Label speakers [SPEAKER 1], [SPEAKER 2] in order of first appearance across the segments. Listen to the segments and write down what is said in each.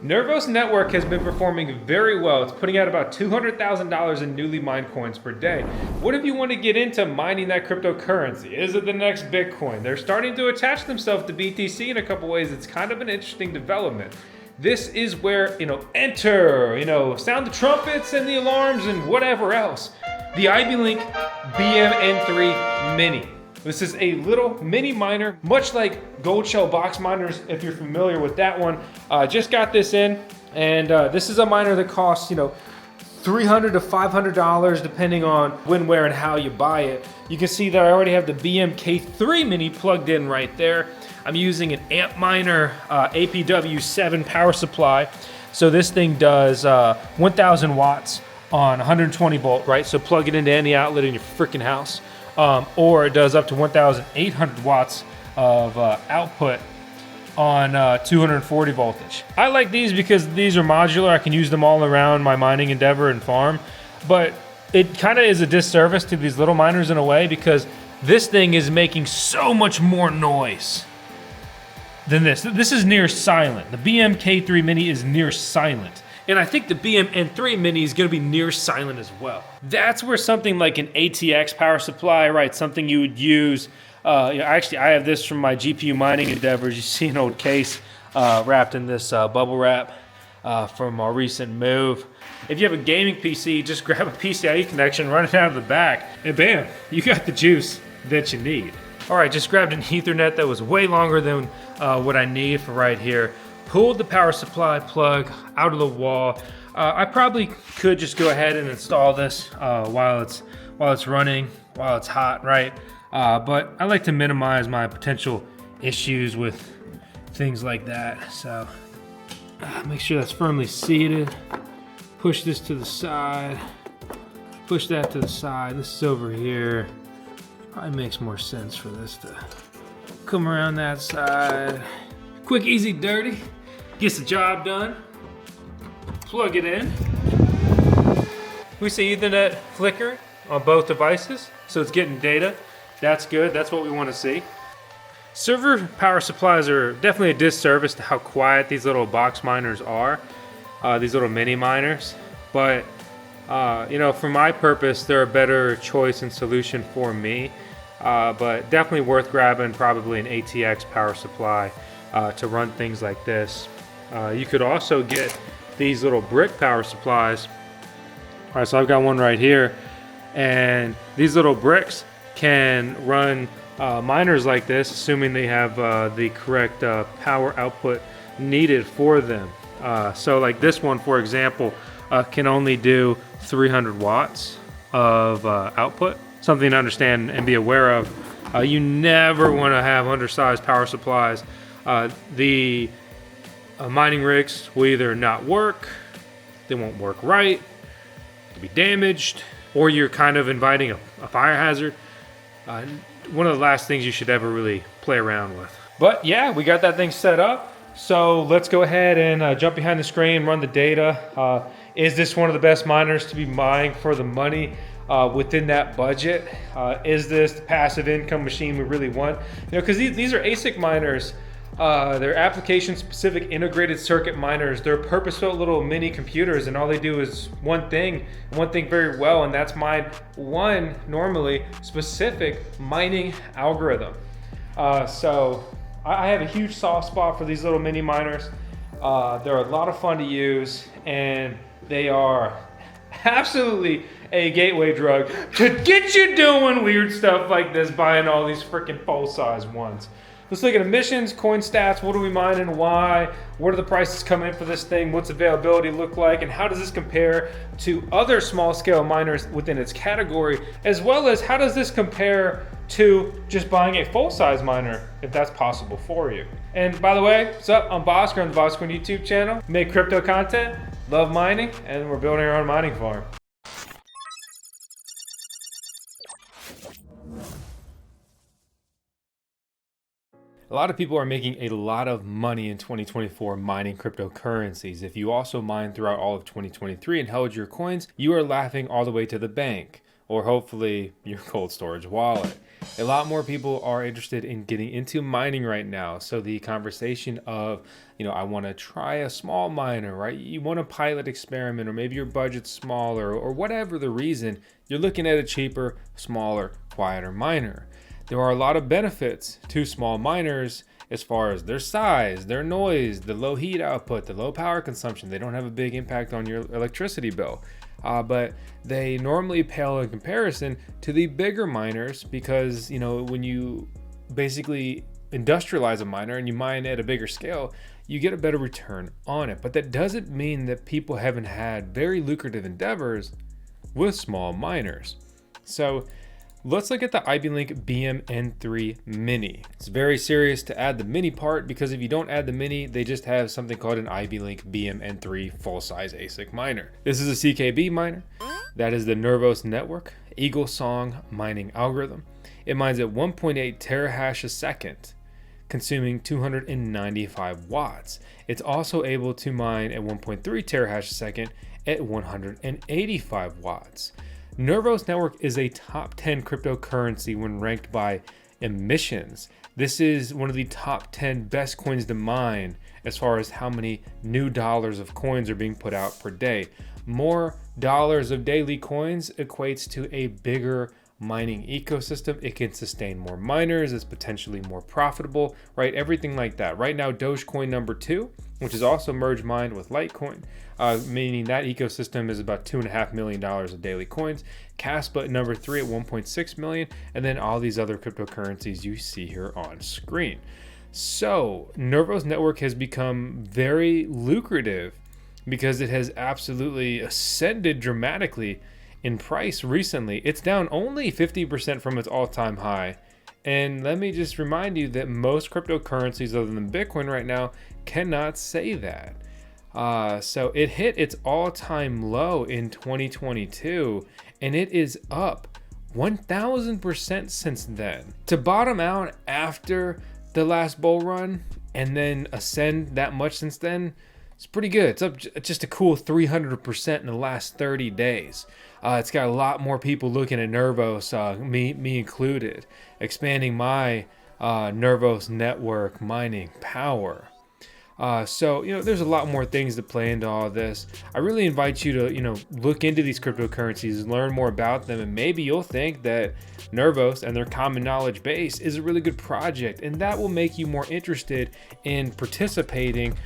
[SPEAKER 1] Nervos Network has been performing very well. It's putting out about $200,000 in newly mined coins per day. What if you want to get into mining that cryptocurrency? Is it the next Bitcoin? They're starting to attach themselves to BTC in a couple ways. It's kind of an interesting development. This is where, enter, sound the trumpets and the alarms and whatever else. The iBeLink BM-N3 Mini. This is a little mini miner, much like Goldshell box miners, if you're familiar with that one. Just got this in, and this is a miner that costs, $300 to $500, depending on when, where, and how you buy it. You can see that I already have the BM-N3 Mini plugged in right there. I'm using an Antminer APW7 power supply. So this thing does 1,000 watts on 120 volt, right? So plug it into any outlet in your freaking house. Or it does up to 1,800 watts of output on 240 voltage. I like these because these are modular. I can use them all around my mining endeavor and farm, but it kind of is a disservice to these little miners in a way because this thing is making so much more noise than this. This is near silent. The BM-K3 Mini is near silent. And I think the BM-N3 Mini is going to be near silent as well. That's where something like an ATX power supply, right? Something you would use. Actually, I have this from my GPU mining endeavors. You see an old case wrapped in this bubble wrap from our recent move. If you have a gaming PC, just grab a PCIe connection, run it out of the back, and bam, you got the juice that you need. All right, just grabbed an Ethernet that was way longer than what I need for right here. Pulled the power supply plug out of the wall. I probably could just go ahead and install this while it's running, while it's hot, right? But I like to minimize my potential issues with things like that. So make sure that's firmly seated. Push this to the side. Push that to the side. This is over here. Probably makes more sense for this to come around that side. Quick, easy, dirty. Gets the job done. Plug it in. We see Ethernet flickering on both devices, so it's getting data. That's good. That's what we want to see. Server power supplies are definitely a disservice to how quiet these little box miners are, these little mini miners. But for my purpose, they're a better choice and solution for me. But definitely worth grabbing probably an ATX power supply to run things like this. You could also get these little brick power supplies. All right, so I've got one right here, and these little bricks can run miners like this, assuming they have the correct power output needed for them. So like this one, for example, can only do 300 watts of output. Something to understand and be aware of. You never want to have undersized power supplies. The mining rigs will either not work, they won't work right, they'll be damaged, or you're kind of inviting a fire hazard. One of the last things you should ever really play around with. But yeah, we got that thing set up. So let's go ahead and jump behind the screen, run the data. Is this one of the best miners to be buying for the money within that budget? Is this the passive income machine we really want? Because these are ASIC miners. They're application-specific integrated circuit miners. They're purpose-built little mini computers, and all they do is one thing very well, and that's mine one normally specific mining algorithm. So I have a huge soft spot for these little mini miners. They're a lot of fun to use, and they are absolutely a gateway drug to get you doing weird stuff like this, buying all these freaking full-size ones. Let's look at emissions, coin stats, what are we mining, why, where do the prices come in for this thing, what's availability look like, and how does this compare to other small scale miners within its category, as well as how does this compare to just buying a full-size miner, if that's possible for you. And by the way, what's up, I'm Vosk, on the VoskCoin YouTube channel. We make crypto content, love mining, and we're building our own mining farm. A lot of people are making a lot of money in 2024 mining cryptocurrencies. If you also mined throughout all of 2023 and held your coins, you are laughing all the way to the bank, or hopefully your cold storage wallet. A lot more people are interested in getting into mining right now. So the conversation of, I want to try a small miner, right? You want a pilot experiment, or maybe your budget's smaller, or whatever the reason, you're looking at a cheaper, smaller, quieter miner. There are a lot of benefits to small miners as far as their size, their noise, the low heat output, the low power consumption. They don't have a big impact on your electricity bill. But they normally pale in comparison to the bigger miners because, when you basically industrialize a miner and you mine at a bigger scale, you get a better return on it. But that doesn't mean that people haven't had very lucrative endeavors with small miners. So let's look at the iBeLink BM-N3 Mini. It's very serious to add the mini part, because if you don't add the mini, they just have something called an iBeLink BM-N3 full-size ASIC miner. This is a CKB miner. That is the Nervos Network Eagle Song mining algorithm. It mines at 1.8 terahash a second, consuming 295 watts. It's also able to mine at 1.3 terahash a second at 185 watts. Nervos Network is a top 10 cryptocurrency when ranked by emissions. This is one of the top 10 best coins to mine as far as how many new dollars of coins are being put out per day. More dollars of daily coins equates to a bigger mining ecosystem. It can sustain more miners. It's potentially more profitable, right? Everything like that. Right now, Dogecoin number 2, which is also merge mined with Litecoin, meaning that ecosystem is about $2.5 million of daily coins. Caspa number 3 at 1.6 million, and then all these other cryptocurrencies you see here on screen. So Nervos Network has become very lucrative because it has absolutely ascended dramatically in price recently. It's down only 50% from its all-time high. And let me just remind you that most cryptocurrencies other than Bitcoin right now cannot say that. So it hit its all-time low in 2022, and it is up 1,000% since then. To bottom out after the last bull run and then ascend that much since then, it's pretty good. It's up just a cool 300% in the last 30 days. It's got a lot more people looking at Nervos, me included, expanding my Nervos network mining power. So, there's a lot more things to play into all this. I really invite you to, look into these cryptocurrencies, learn more about them, and maybe you'll think that Nervos and their common knowledge base is a really good project, and that will make you more interested in participating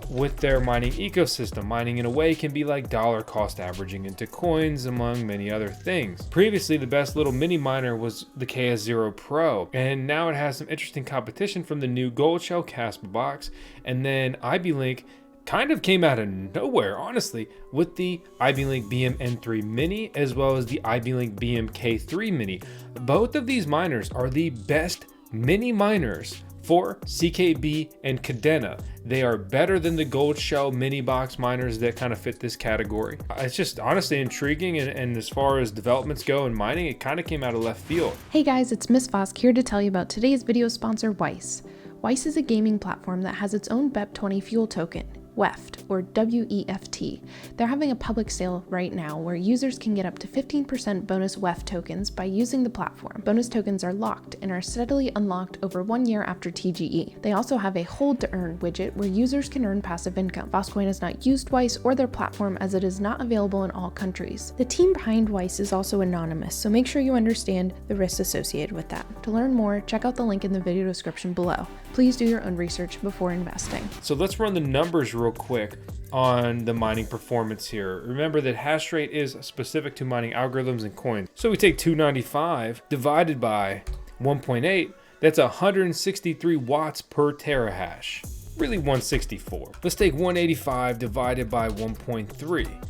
[SPEAKER 1] with their mining ecosystem. Mining in a way can be like dollar cost averaging into coins, among many other things. Previously, the best little mini miner was the KS0 Pro, and now it has some interesting competition from the new Goldshell CK Box. And then iBeLink kind of came out of nowhere, honestly, with the iBeLink BM-N3 Mini as well as the iBeLink BM-K3 Mini. Both of these miners are the best mini miners for CKB and Cadena. They are better than the Goldshell mini box miners that kind of fit this category. It's just honestly intriguing, and as far as developments go in mining, it kind of came out of left field.
[SPEAKER 2] Hey guys, it's Miss Vosk here to tell you about today's video sponsor, Weiss. Weiss is a gaming platform that has its own BEP20 fuel token, WEFT, or WEFT. They're having a public sale right now where users can get up to 15% bonus WEFT tokens by using the platform. Bonus tokens are locked and are steadily unlocked over 1 year after TGE. They also have a hold to earn widget where users can earn passive income. VoskCoin has not used Weiss or their platform as it is not available in all countries. The team behind Weiss is also anonymous, so make sure you understand the risks associated with that. To learn more, check out the link in the video description below. Please do your own research before investing.
[SPEAKER 1] So let's run the numbers real quick on the mining performance here. Remember that hash rate is specific to mining algorithms and coins. So we take 295 divided by 1.8, that's 163 watts per terahash. Really 164. Let's take 185 divided by 1.3.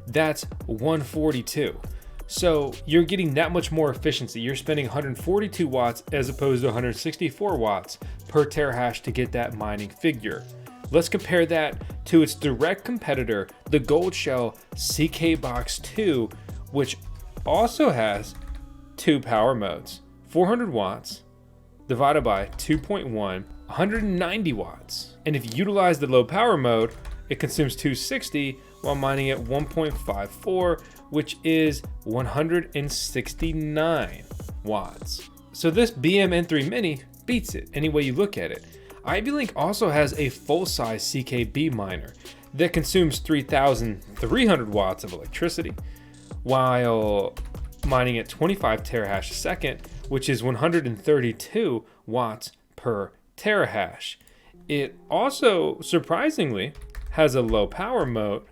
[SPEAKER 1] That's 142. So you're getting that much more efficiency. You're spending 142 watts as opposed to 164 watts per terahash to get that mining figure. Let's compare that to its direct competitor, the Goldshell CK Box II, which also has 2 power modes, 400 watts divided by 2.1, 190 watts. And if you utilize the low power mode, it consumes 260 while mining at 1.54, which is 169 watts. So this BM-N3 Mini beats it any way you look at it. iBeLink also has a full-size CKB miner that consumes 3,300 watts of electricity while mining at 25 terahash a second, which is 132 watts per terahash. It also, surprisingly, has a low power mode,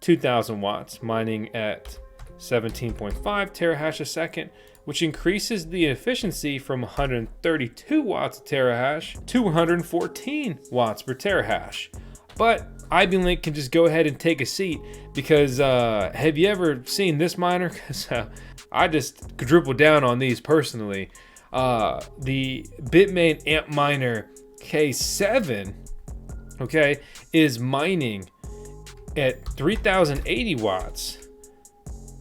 [SPEAKER 1] 2,000 watts, mining at 17.5 terahash a second, which increases the efficiency from 132 watts a terahash to 114 watts per terahash. But iBeLink can just go ahead and take a seat because have you ever seen this miner? Because I just quadrupled down on these personally. The Bitmain Antminer K7, okay, is mining at 3,080 watts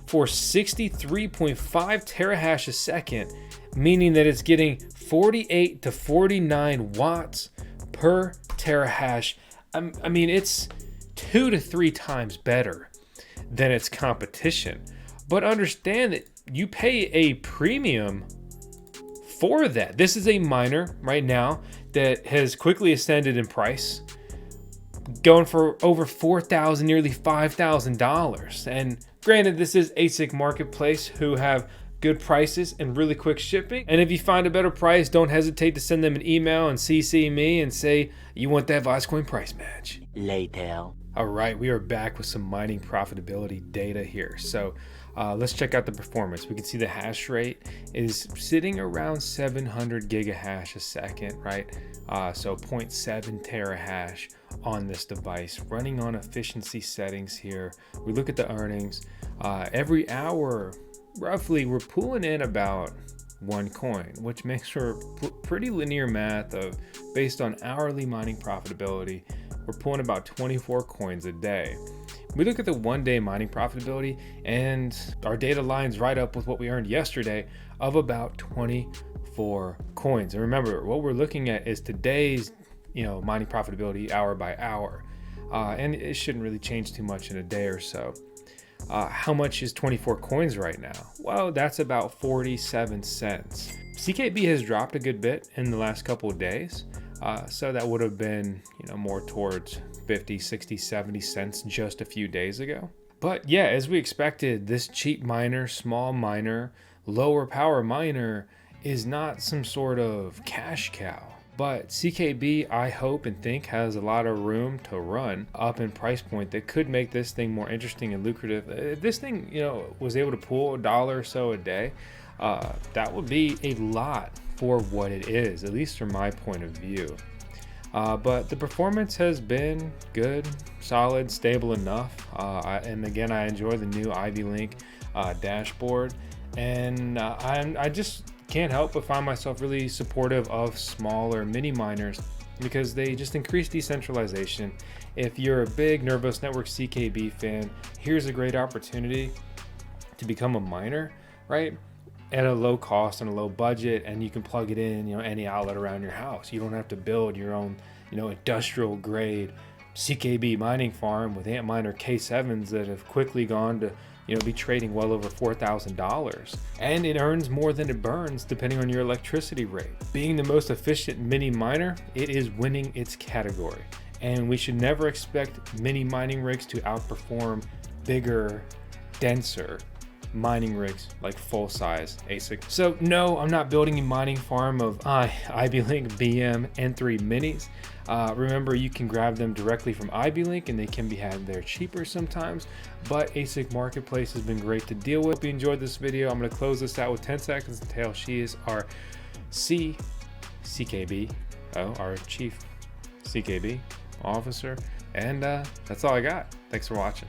[SPEAKER 1] for 63.5 terahash a second, meaning that it's getting 48 to 49 watts per terahash. I mean, it's 2 to 3 times better than its competition. But understand that you pay a premium for that. This is a miner right now that has quickly ascended in price, going for over $4,000, nearly $5,000. And granted, this is ASICMarketplace, who have good prices and really quick shipping. And if you find a better price, don't hesitate to send them an email and CC me and say you want that VoskCoin price match.
[SPEAKER 3] Later.
[SPEAKER 1] All right, we are back with some mining profitability data here. So let's check out the performance. We can see the hash rate is sitting around 700 gigahash a second, right? So 0.7 terahash on this device, running on efficiency settings here. We look at the earnings. Every hour, roughly, we're pulling in about 1 coin, which makes for pretty linear math of based on hourly mining profitability. We're pulling about 24 coins a day. We look at the 1-day mining profitability and our data lines right up with what we earned yesterday of about 24 coins. And remember, what we're looking at is today's mining profitability hour by hour. And it shouldn't really change too much in a day or so. How much is 24 coins right now? Well, that's about 47 cents. CKB has dropped a good bit in the last couple of days. So that would have been, more towards 50, 60, 70 cents just a few days ago. But yeah, as we expected, this cheap miner, small miner, lower power miner is not some sort of cash cow. But CKB, I hope and think, has a lot of room to run up in price point that could make this thing more interesting and lucrative. If this thing, was able to pull $1 or so a day, that would be a lot for what it is, at least from my point of view. But the performance has been good, solid, stable enough. And again, I enjoy the new iBeLink dashboard. And I just can't help but find myself really supportive of smaller mini miners because they just increase decentralization. If you're a big Nervos Network CKB fan, here's a great opportunity to become a miner, right? At a low cost and a low budget, and you can plug it in, any outlet around your house. You don't have to build your own, industrial grade CKB mining farm with Antminer K7s that have quickly gone to be trading well over $4,000, and it earns more than it burns depending on your electricity rate. Being the most efficient mini miner, it is winning its category, and we should never expect mini mining rigs to outperform bigger, denser mining rigs like full-size ASIC. So no, I'm not building a mining farm of iBeLink BM-N3 Minis. Remember, you can grab them directly from iBeLink and they can be had there cheaper sometimes, but ASICMarketplace has been great to deal with. Hope you enjoyed this video. I'm going to close this out with 10 seconds until she is our CKB, our chief CKB officer. And that's all I got. Thanks for watching.